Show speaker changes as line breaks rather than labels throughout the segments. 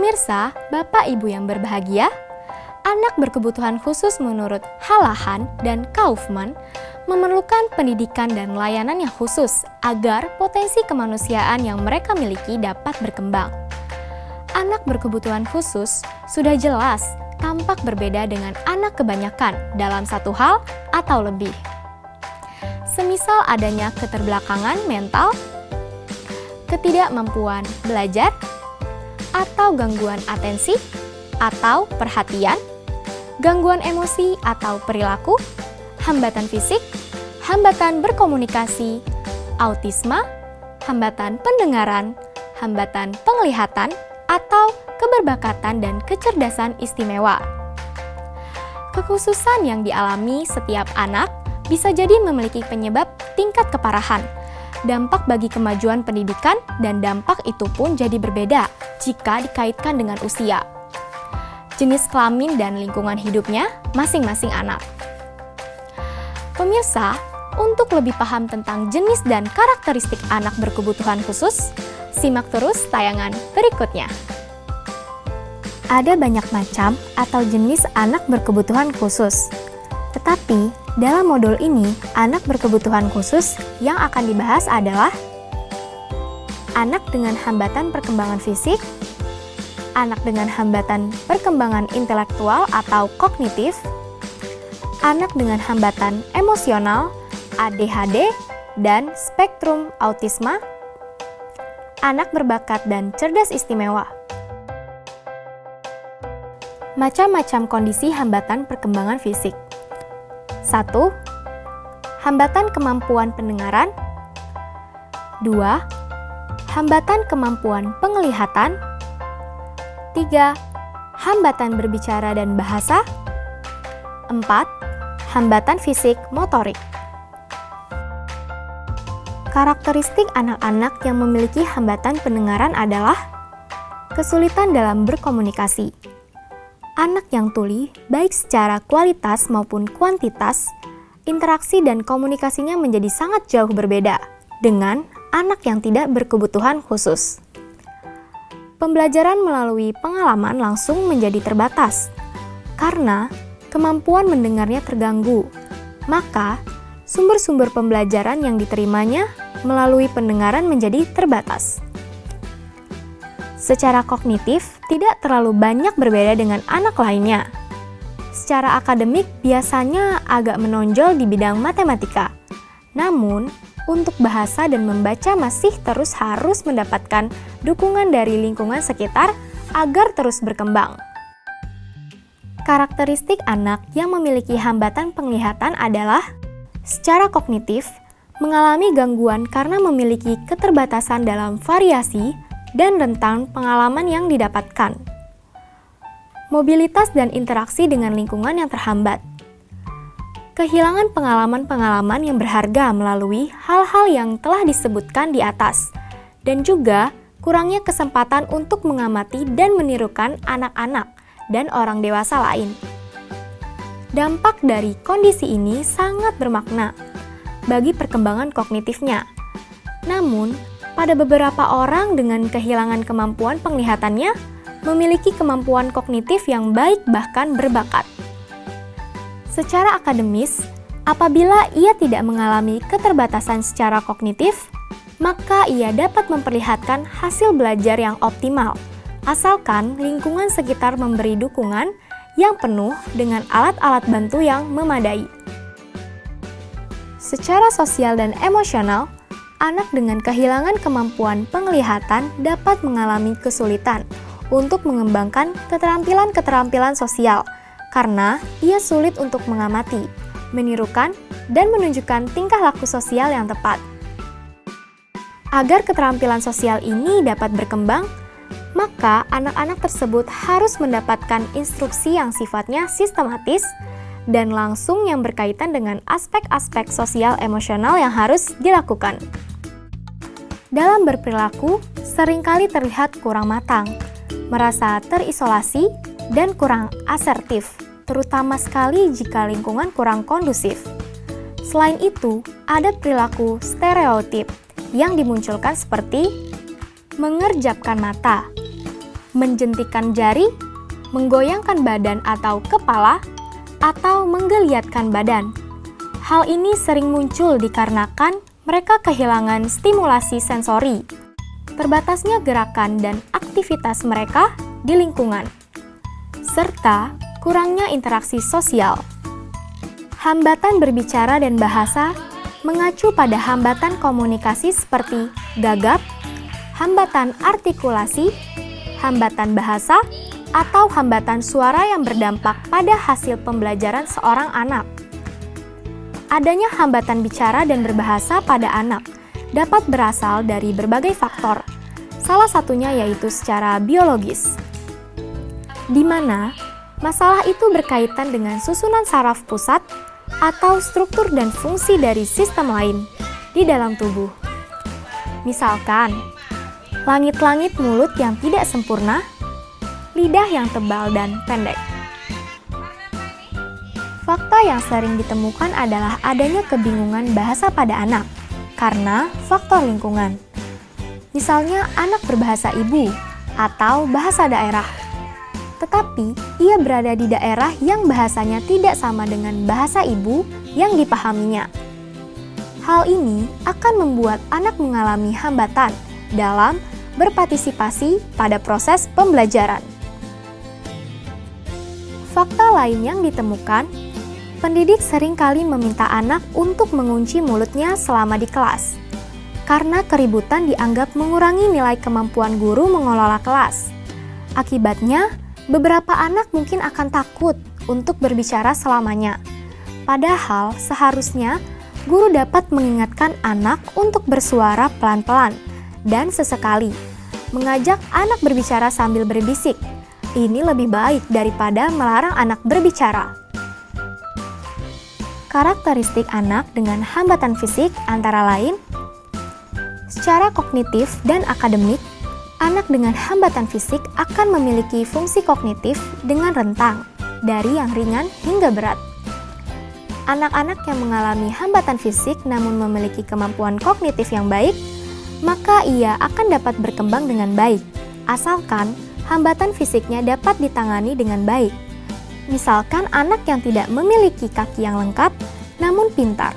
Pemirsa, Bapak Ibu yang berbahagia, anak berkebutuhan khusus menurut Hallahan dan Kaufman memerlukan pendidikan dan layanan yang khusus agar potensi kemanusiaan yang mereka miliki dapat berkembang. Anak berkebutuhan khusus sudah jelas tampak berbeda dengan anak kebanyakan dalam satu hal atau lebih. Semisal adanya keterbelakangan mental, ketidakmampuan belajar, atau gangguan atensi atau perhatian, gangguan emosi atau perilaku, hambatan fisik, hambatan berkomunikasi, autisme, hambatan pendengaran, hambatan penglihatan, atau keberbakatan dan kecerdasan istimewa. Kekhususan yang dialami setiap anak bisa jadi memiliki penyebab tingkat keparahan, dampak bagi kemajuan pendidikan, dan dampak itu pun jadi berbeda jika dikaitkan dengan usia, jenis kelamin, dan lingkungan hidupnya masing-masing anak. Pemirsa, untuk lebih paham tentang jenis dan karakteristik anak berkebutuhan khusus, simak terus tayangan berikutnya. Ada banyak macam atau jenis anak berkebutuhan khusus. Tetapi, dalam modul ini, anak berkebutuhan khusus yang akan dibahas adalah anak dengan hambatan perkembangan fisik, anak dengan hambatan perkembangan intelektual atau kognitif, anak dengan hambatan emosional, ADHD, dan spektrum autisme, anak berbakat dan cerdas istimewa. Macam-macam kondisi hambatan perkembangan fisik. 1. Hambatan kemampuan pendengaran. 2. Hambatan kemampuan penglihatan. 3. Hambatan berbicara dan bahasa. 4. Hambatan fisik motorik. Karakteristik anak-anak yang memiliki hambatan pendengaran adalah kesulitan dalam berkomunikasi. Anak yang tuli, baik secara kualitas maupun kuantitas, interaksi dan komunikasinya menjadi sangat jauh berbeda dengan anak yang tidak berkebutuhan khusus. Pembelajaran melalui pengalaman langsung menjadi terbatas, karena kemampuan mendengarnya terganggu, maka sumber-sumber pembelajaran yang diterimanya melalui pendengaran menjadi terbatas. Secara kognitif, tidak terlalu banyak berbeda dengan anak lainnya. Secara akademik, biasanya agak menonjol di bidang matematika. Namun, untuk bahasa dan membaca masih terus harus mendapatkan dukungan dari lingkungan sekitar agar terus berkembang. Karakteristik anak yang memiliki hambatan penglihatan adalah secara kognitif, mengalami gangguan karena memiliki keterbatasan dalam variasi dan rentang pengalaman yang didapatkan. Mobilitas dan interaksi dengan lingkungan yang terhambat. Kehilangan pengalaman-pengalaman yang berharga melalui hal-hal yang telah disebutkan di atas, dan juga kurangnya kesempatan untuk mengamati dan menirukan anak-anak dan orang dewasa lain. Dampak dari kondisi ini sangat bermakna bagi perkembangan kognitifnya. Namun, pada beberapa orang dengan kehilangan kemampuan penglihatannya, memiliki kemampuan kognitif yang baik bahkan berbakat. Secara akademis, apabila ia tidak mengalami keterbatasan secara kognitif, maka ia dapat memperlihatkan hasil belajar yang optimal, asalkan lingkungan sekitar memberi dukungan yang penuh dengan alat-alat bantu yang memadai. Secara sosial dan emosional, anak dengan kehilangan kemampuan penglihatan dapat mengalami kesulitan untuk mengembangkan keterampilan-keterampilan sosial karena ia sulit untuk mengamati, menirukan, dan menunjukkan tingkah laku sosial yang tepat. Agar keterampilan sosial ini dapat berkembang, maka anak-anak tersebut harus mendapatkan instruksi yang sifatnya sistematis dan langsung yang berkaitan dengan aspek-aspek sosial emosional yang harus dilakukan. Dalam berperilaku, seringkali terlihat kurang matang, merasa terisolasi, dan kurang asertif, terutama sekali jika lingkungan kurang kondusif. Selain itu, ada perilaku stereotip yang dimunculkan seperti mengerjapkan mata, menjentikan jari, menggoyangkan badan atau kepala, atau menggeliatkan badan. Hal ini sering muncul dikarenakan mereka kehilangan stimulasi sensori, terbatasnya gerakan dan aktivitas mereka di lingkungan, serta kurangnya interaksi sosial. Hambatan berbicara dan bahasa mengacu pada hambatan komunikasi seperti gagap, hambatan artikulasi, hambatan bahasa, atau hambatan suara yang berdampak pada hasil pembelajaran seorang anak. Adanya hambatan bicara dan berbahasa pada anak dapat berasal dari berbagai faktor, salah satunya yaitu secara biologis, di mana masalah itu berkaitan dengan susunan saraf pusat atau struktur dan fungsi dari sistem lain di dalam tubuh. Misalkan, langit-langit mulut yang tidak sempurna, lidah yang tebal dan pendek. Fakta yang sering ditemukan adalah adanya kebingungan bahasa pada anak karena faktor lingkungan. Misalnya anak berbahasa ibu atau bahasa daerah, tetapi ia berada di daerah yang bahasanya tidak sama dengan bahasa ibu yang dipahaminya. Hal ini akan membuat anak mengalami hambatan dalam berpartisipasi pada proses pembelajaran. Fakta lain yang ditemukan, pendidik seringkali meminta anak untuk mengunci mulutnya selama di kelas, karena keributan dianggap mengurangi nilai kemampuan guru mengelola kelas. Akibatnya, beberapa anak mungkin akan takut untuk berbicara selamanya. Padahal, seharusnya guru dapat mengingatkan anak untuk bersuara pelan-pelan dan sesekali mengajak anak berbicara sambil berbisik. Ini lebih baik daripada melarang anak berbicara. Karakteristik anak dengan hambatan fisik antara lain, secara kognitif dan akademik, anak dengan hambatan fisik akan memiliki fungsi kognitif dengan rentang, dari yang ringan hingga berat. Anak-anak yang mengalami hambatan fisik namun memiliki kemampuan kognitif yang baik, maka ia akan dapat berkembang dengan baik, asalkan hambatan fisiknya dapat ditangani dengan baik. Misalkan anak yang tidak memiliki kaki yang lengkap, namun pintar.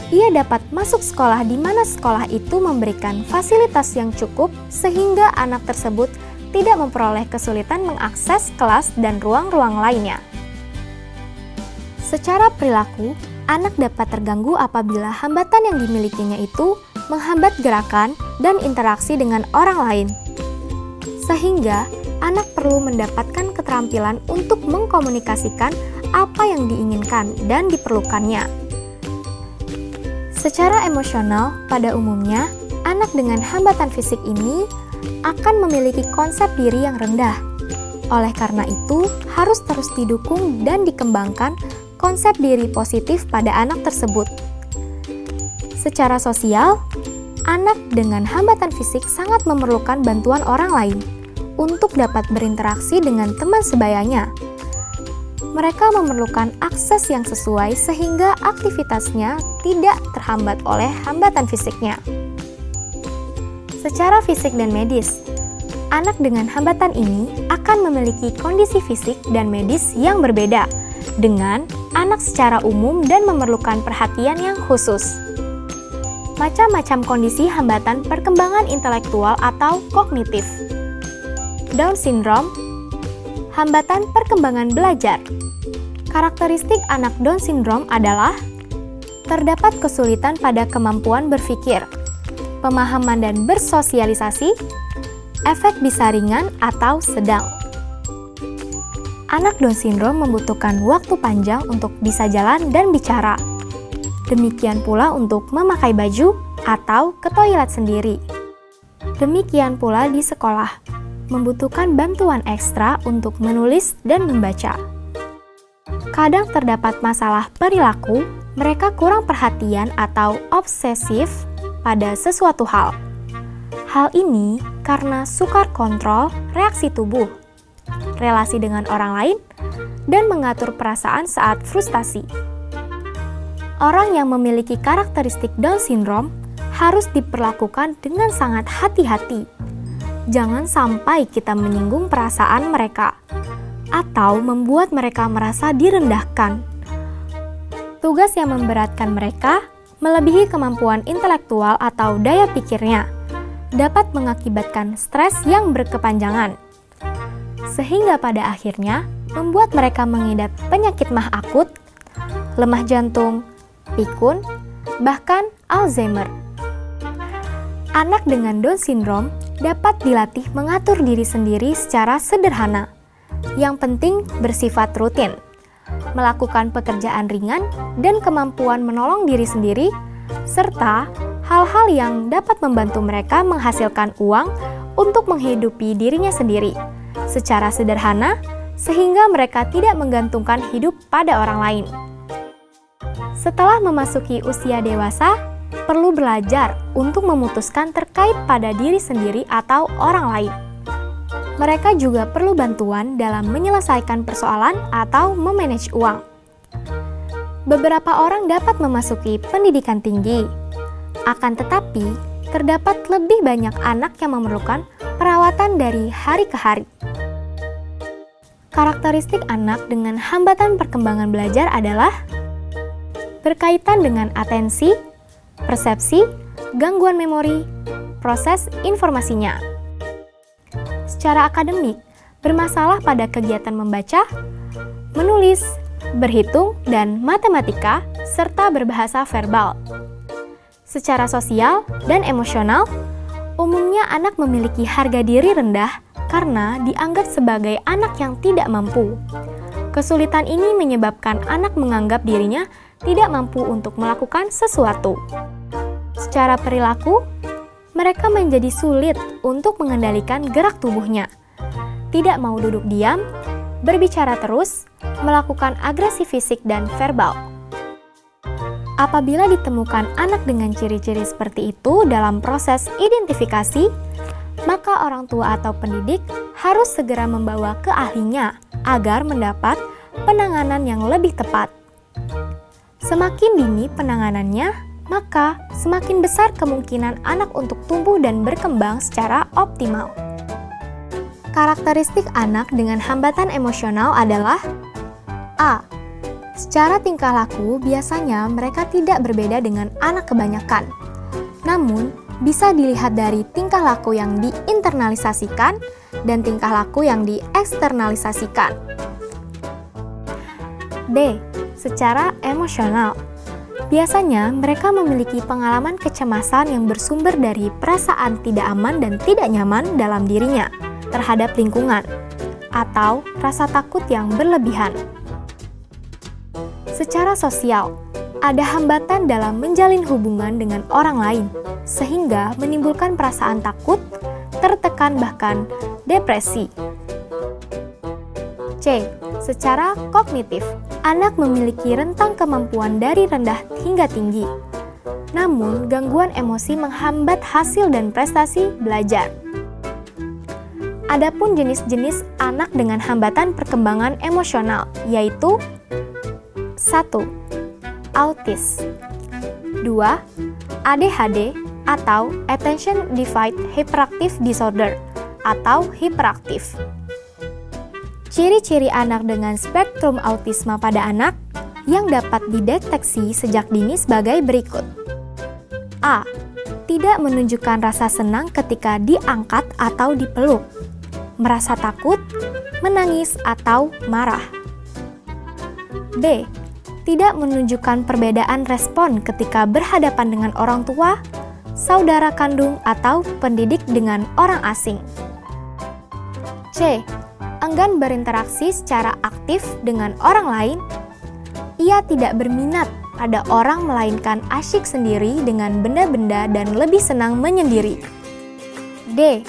Ia dapat masuk sekolah di mana sekolah itu memberikan fasilitas yang cukup sehingga anak tersebut tidak memperoleh kesulitan mengakses kelas dan ruang-ruang lainnya. Secara perilaku, anak dapat terganggu apabila hambatan yang dimilikinya itu menghambat gerakan dan interaksi dengan orang lain. Sehingga, anak perlu mendapatkan keterampilan untuk mengkomunikasikan apa yang diinginkan dan diperlukannya. Secara emosional, pada umumnya, anak dengan hambatan fisik ini akan memiliki konsep diri yang rendah. Oleh karena itu, harus terus didukung dan dikembangkan konsep diri positif pada anak tersebut. Secara sosial, anak dengan hambatan fisik sangat memerlukan bantuan orang lain untuk dapat berinteraksi dengan teman sebayanya. Mereka memerlukan akses yang sesuai sehingga aktivitasnya tidak terhambat oleh hambatan fisiknya. Secara fisik dan medis, anak dengan hambatan ini akan memiliki kondisi fisik dan medis yang berbeda dengan anak secara umum dan memerlukan perhatian yang khusus. Macam-macam kondisi hambatan perkembangan intelektual atau kognitif. Down syndrome, hambatan perkembangan belajar. Karakteristik anak Down syndrome adalah terdapat kesulitan pada kemampuan berpikir, pemahaman dan bersosialisasi, efek bisa ringan atau sedang. Anak Down syndrome membutuhkan waktu panjang untuk bisa jalan dan bicara. Demikian pula untuk memakai baju atau ke toilet sendiri. Demikian pula di sekolah, membutuhkan bantuan ekstra untuk menulis dan membaca. Kadang terdapat masalah perilaku, mereka kurang perhatian atau obsesif pada sesuatu hal. Hal ini karena sukar kontrol reaksi tubuh, relasi dengan orang lain, dan mengatur perasaan saat frustasi. Orang yang memiliki karakteristik Down syndrome harus diperlakukan dengan sangat hati-hati. jangan sampai kita menyinggung perasaan mereka atau membuat mereka merasa direndahkan. Tugas yang memberatkan mereka melebihi kemampuan intelektual atau daya pikirnya, dapat mengakibatkan stres yang berkepanjangan, sehingga pada akhirnya membuat mereka mengidap penyakit MAH akut, lemah jantung, pikun, bahkan Alzheimer. Anak dengan Down syndrome dapat dilatih mengatur diri sendiri secara sederhana. Yang penting bersifat rutin, melakukan pekerjaan ringan dan kemampuan menolong diri sendiri, serta hal-hal yang dapat membantu mereka menghasilkan uang untuk menghidupi dirinya sendiri secara sederhana, sehingga mereka tidak menggantungkan hidup pada orang lain. Setelah memasuki usia dewasa, perlu belajar untuk memutuskan terkait pada diri sendiri atau orang lain. Mereka juga perlu bantuan dalam menyelesaikan persoalan atau memanage uang. Beberapa orang dapat memasuki pendidikan tinggi, akan tetapi terdapat lebih banyak anak yang memerlukan perawatan dari hari ke hari. Karakteristik anak dengan hambatan perkembangan belajar adalah berkaitan dengan atensi, persepsi, gangguan memori, proses informasinya. Secara akademik, bermasalah pada kegiatan membaca, menulis, berhitung, dan matematika, serta berbahasa verbal. Secara sosial dan emosional, umumnya anak memiliki harga diri rendah karena dianggap sebagai anak yang tidak mampu. Kesulitan ini menyebabkan anak menganggap dirinya tidak mampu untuk melakukan sesuatu. Secara perilaku, mereka menjadi sulit untuk mengendalikan gerak tubuhnya, tidak mau duduk diam, berbicara terus, melakukan agresi fisik dan verbal. Apabila ditemukan anak dengan ciri-ciri seperti itu dalam proses identifikasi, maka orang tua atau pendidik harus segera membawa ke ahlinya agar mendapat penanganan yang lebih tepat. Semakin dini penanganannya, maka semakin besar kemungkinan anak untuk tumbuh dan berkembang secara optimal. Karakteristik anak dengan hambatan emosional adalah A. Secara tingkah laku, biasanya mereka tidak berbeda dengan anak kebanyakan. Namun, bisa dilihat dari tingkah laku yang diinternalisasikan dan tingkah laku yang dieksternalisasikan. B. Secara emosional, biasanya mereka memiliki pengalaman kecemasan yang bersumber dari perasaan tidak aman dan tidak nyaman dalam dirinya terhadap lingkungan, atau rasa takut yang berlebihan. Secara sosial, ada hambatan dalam menjalin hubungan dengan orang lain, sehingga menimbulkan perasaan takut, tertekan, bahkan depresi. C. Secara kognitif, anak memiliki rentang kemampuan dari rendah hingga tinggi. Namun, gangguan emosi menghambat hasil dan prestasi belajar. Adapun jenis-jenis anak dengan hambatan perkembangan emosional, yaitu 1. Autis. 2. ADHD atau Attention Deficit Hyperactive Disorder atau hiperaktif. Ciri-ciri anak dengan spektrum autisme pada anak yang dapat dideteksi sejak dini sebagai berikut. A. Tidak menunjukkan rasa senang ketika diangkat atau dipeluk, merasa takut, menangis, atau marah. B. Tidak menunjukkan perbedaan respon ketika berhadapan dengan orang tua, saudara kandung, atau pendidik dengan orang asing. C. Enggan berinteraksi secara aktif dengan orang lain. Ia tidak berminat pada orang melainkan asyik sendiri dengan benda-benda dan lebih senang menyendiri. D.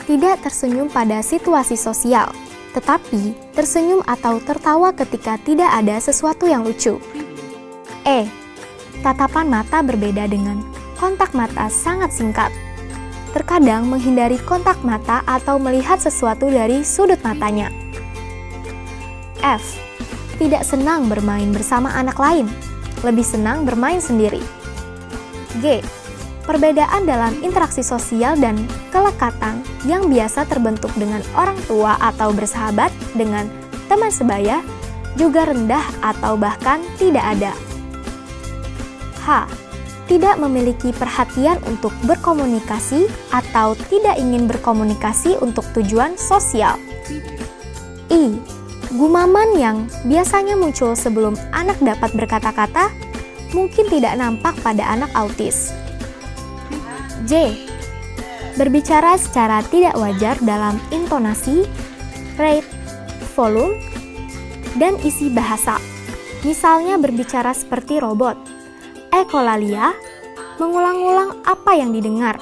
Tidak tersenyum pada situasi sosial, tetapi tersenyum atau tertawa ketika tidak ada sesuatu yang lucu. E. Tatapan mata berbeda dengan kontak mata sangat singkat. Terkadang menghindari kontak mata atau melihat sesuatu dari sudut matanya. F. Tidak senang bermain bersama anak lain, lebih senang bermain sendiri. G. perbedaan dalam interaksi sosial dan kelekatan yang biasa terbentuk dengan orang tua atau bersahabat dengan teman sebaya juga rendah atau bahkan tidak ada. H. Tidak memiliki perhatian untuk berkomunikasi atau tidak ingin berkomunikasi untuk tujuan sosial. I. Gumaman yang biasanya muncul sebelum anak dapat berkata-kata mungkin tidak nampak pada anak autis. J. Berbicara secara tidak wajar dalam intonasi, rate, volume, dan isi bahasa. Misalnya berbicara seperti robot. Ekolalia, mengulang-ulang apa yang didengar.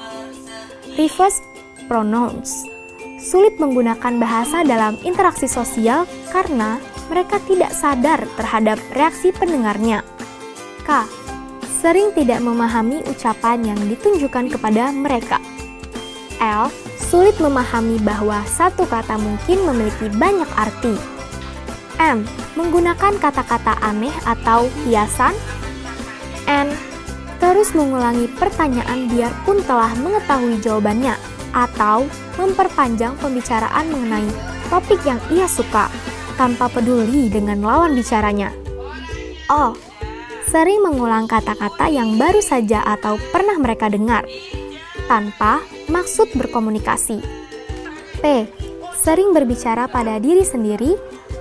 Reverse pronouns, sulit menggunakan bahasa dalam interaksi sosial karena mereka tidak sadar terhadap reaksi pendengarnya. K. Sering tidak memahami ucapan yang ditunjukkan kepada mereka. L. Sulit memahami bahwa satu kata mungkin memiliki banyak arti. M. Menggunakan kata-kata aneh atau hiasan. N. Terus mengulangi pertanyaan biarpun telah mengetahui jawabannya atau memperpanjang pembicaraan mengenai topik yang ia suka tanpa peduli dengan lawan bicaranya. O. Sering mengulang kata-kata yang baru saja atau pernah mereka dengar tanpa maksud berkomunikasi. P. Sering berbicara pada diri sendiri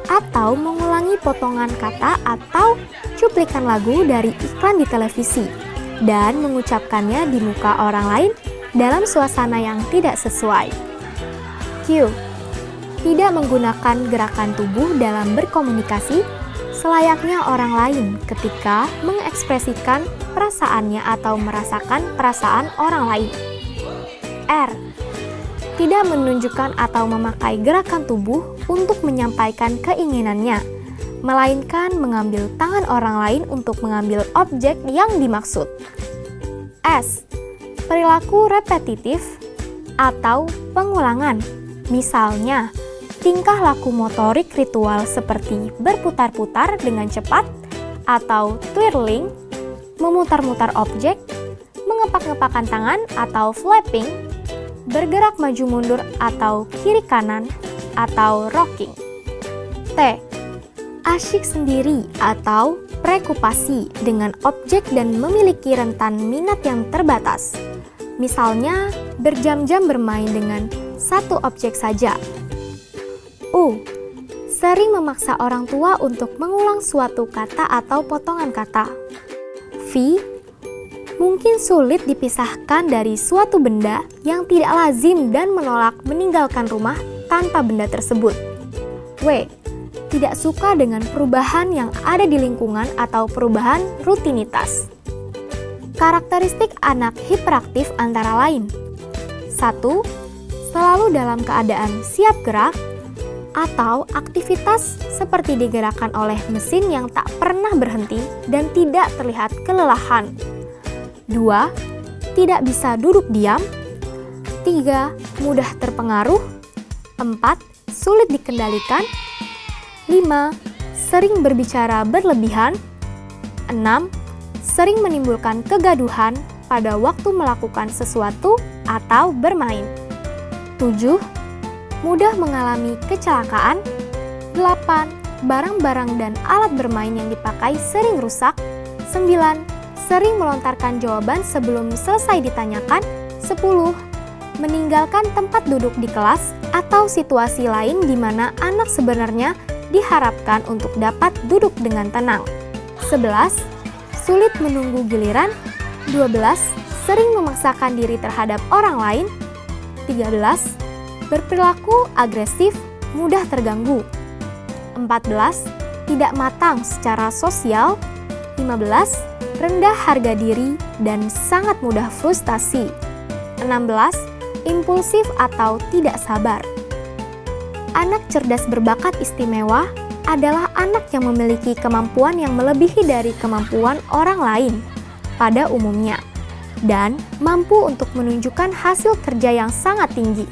atau mengulangi potongan kata atau cuplikan lagu dari iklan di televisi dan mengucapkannya di muka orang lain dalam suasana yang tidak sesuai. Q. Tidak menggunakan gerakan tubuh dalam berkomunikasi selayaknya orang lain ketika mengekspresikan perasaannya atau merasakan perasaan orang lain. R. Tidak menunjukkan atau memakai gerakan tubuh untuk menyampaikan keinginannya, melainkan mengambil tangan orang lain untuk mengambil objek yang dimaksud. S. Perilaku repetitif atau pengulangan, misalnya tingkah laku motorik ritual seperti berputar-putar dengan cepat atau twirling, memutar-mutar objek, mengepak-ngepakkan tangan atau flapping, bergerak maju mundur atau kiri kanan, atau rocking. T. Asyik sendiri atau preokupasi dengan objek dan memiliki rentan minat yang terbatas. Misalnya, berjam-jam bermain dengan satu objek saja. U. Sering memaksa orang tua untuk mengulang suatu kata atau potongan kata. V. Mungkin sulit dipisahkan dari suatu benda yang tidak lazim dan menolak meninggalkan rumah tanpa benda tersebut. W. Tidak suka dengan perubahan yang ada di lingkungan atau perubahan rutinitas. Karakteristik anak hiperaktif antara lain. 1. Selalu dalam keadaan siap gerak atau aktivitas seperti digerakkan oleh mesin yang tak pernah berhenti dan tidak terlihat kelelahan. 2. Tidak bisa duduk diam. 3. Mudah terpengaruh. 4. Sulit dikendalikan. 5. Sering berbicara berlebihan. 6. Sering menimbulkan kegaduhan pada waktu melakukan sesuatu atau bermain. 7. Mudah mengalami kecelakaan. 8. Barang-barang dan alat bermain yang dipakai sering rusak. 9. Sering melontarkan jawaban sebelum selesai ditanyakan. 10. Meninggalkan tempat duduk di kelas atau situasi lain di mana anak sebenarnya diharapkan untuk dapat duduk dengan tenang. 11. Sulit menunggu giliran. 12. Sering memaksakan diri terhadap orang lain. 13. Berperilaku agresif, mudah terganggu. 14. Tidak matang secara sosial. 15. Rendah harga diri dan sangat mudah frustasi. 16. Impulsif atau tidak sabar. Anak cerdas berbakat istimewa adalah anak yang memiliki kemampuan yang melebihi dari kemampuan orang lain pada umumnya dan mampu untuk menunjukkan hasil kerja yang sangat tinggi.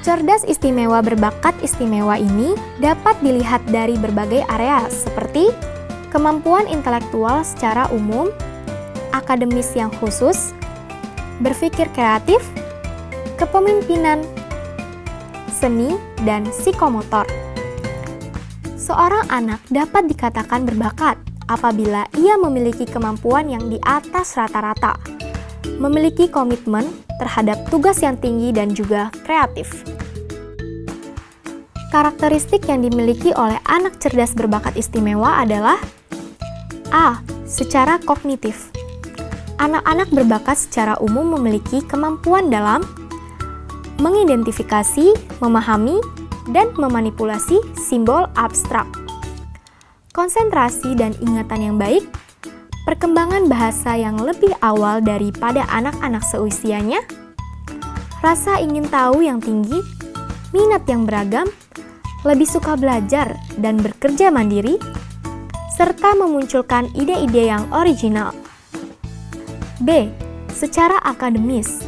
Cerdas istimewa berbakat istimewa ini dapat dilihat dari berbagai area seperti kemampuan intelektual secara umum, akademis yang khusus, berpikir kreatif, kepemimpinan, seni, dan psikomotor. Seorang anak dapat dikatakan berbakat apabila ia memiliki kemampuan yang di atas rata-rata, memiliki komitmen terhadap tugas yang tinggi dan juga kreatif. Karakteristik yang dimiliki oleh anak cerdas berbakat istimewa adalah A. Secara kognitif. Anak-anak berbakat secara umum memiliki kemampuan dalam mengidentifikasi, memahami, dan memanipulasi simbol abstrak, konsentrasi dan ingatan yang baik, perkembangan bahasa yang lebih awal daripada anak-anak seusianya, rasa ingin tahu yang tinggi, minat yang beragam, lebih suka belajar dan bekerja mandiri, serta memunculkan ide-ide yang original. B. Secara akademis,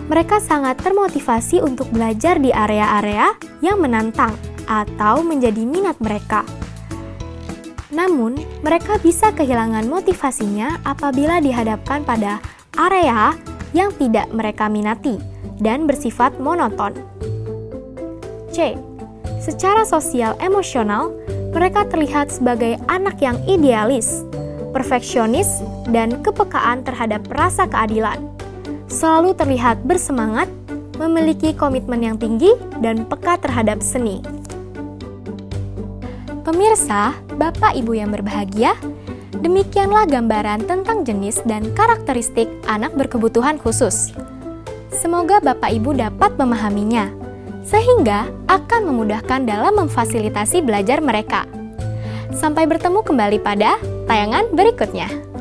mereka sangat termotivasi untuk belajar di area-area yang menantang atau menjadi minat mereka. Namun, mereka bisa kehilangan motivasinya apabila dihadapkan pada area yang tidak mereka minati dan bersifat monoton. C. Secara sosial emosional, mereka terlihat sebagai anak yang idealis, perfeksionis, dan kepekaan terhadap rasa keadilan. Selalu terlihat bersemangat, memiliki komitmen yang tinggi, dan peka terhadap seni. Pemirsa, Bapak Ibu yang berbahagia, demikianlah gambaran tentang jenis dan karakteristik anak berkebutuhan khusus. Semoga Bapak Ibu dapat memahaminya, sehingga akan memudahkan dalam memfasilitasi belajar mereka. Sampai bertemu kembali pada tayangan berikutnya.